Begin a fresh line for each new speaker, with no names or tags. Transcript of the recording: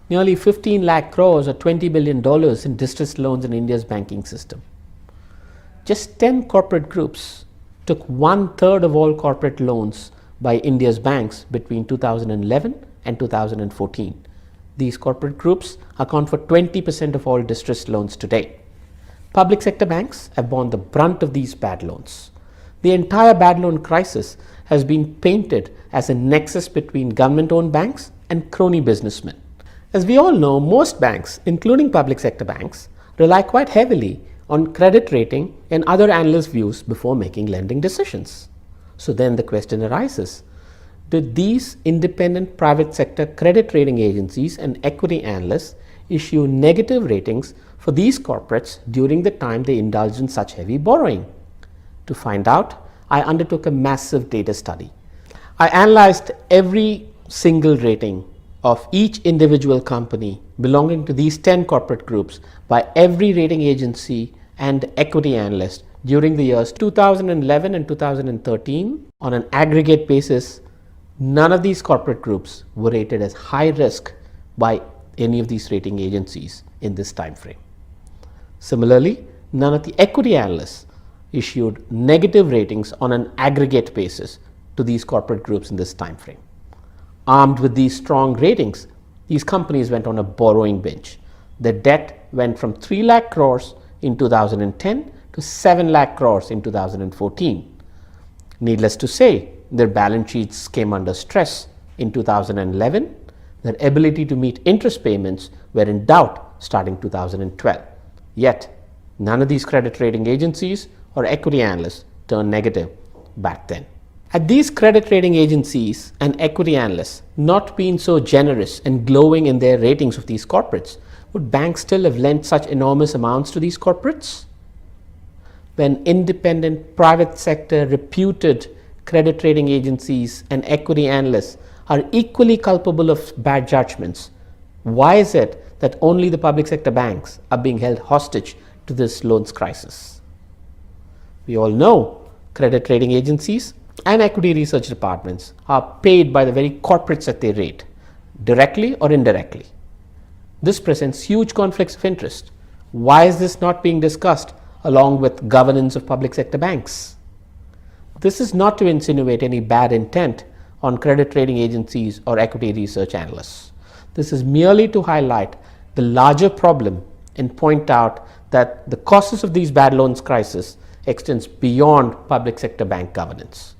nearly 15 lakh crores or $20 billion in distressed loans in India's banking system. Just 10 corporate groups took 1/3 of all corporate loans by India's banks between 2011 and 2014. These corporate groups account for 20% of all distressed loans today. Public sector banks have borne the brunt of these bad loans. The entire bad loan crisis has been painted as a nexus between government-owned banks and crony businessmen. As we all know, most banks, including public sector banks, rely quite heavily on credit rating and other analyst views before making lending decisions. So then the question arises, did these independent private sector credit rating agencies and equity analysts issue negative ratings for these corporates during the time they indulged in such heavy borrowing? To find out, I undertook a massive data study. I analyzed every single rating of each individual company belonging to these 10 corporate groups by every rating agency and equity analyst during the years 2011 and 2013. On an aggregate basis, none of these corporate groups were rated as high risk by any of these rating agencies in this time frame. Similarly, none of the equity analysts issued negative ratings on an aggregate basis to these corporate groups in this time frame. Armed with these strong ratings, these companies went on a borrowing binge. The debt went from 3 lakh crores in 2010 to 7 lakh crores in 2014. Needless to say, their balance sheets came under stress in 2011. Their ability to meet interest payments were in doubt starting 2012. Yet, none of these credit rating agencies or equity analysts turned negative back then. Had these credit rating agencies and equity analysts not been so generous and glowing in their ratings of these corporates, would banks still have lent such enormous amounts to these corporates? When independent private sector reputed credit rating agencies and equity analysts are equally culpable of bad judgments, why is it that only the public sector banks are being held hostage to this loans crisis? We all know credit rating agencies and equity research departments are paid by the very corporates that they rate, directly or indirectly. This presents huge conflicts of interest. Why is this not being discussed along with governance of public sector banks? This is not to insinuate any bad intent on credit rating agencies or equity research analysts. This is merely to highlight the larger problem and point out that the causes of these bad loans crisis extends beyond public sector bank governance.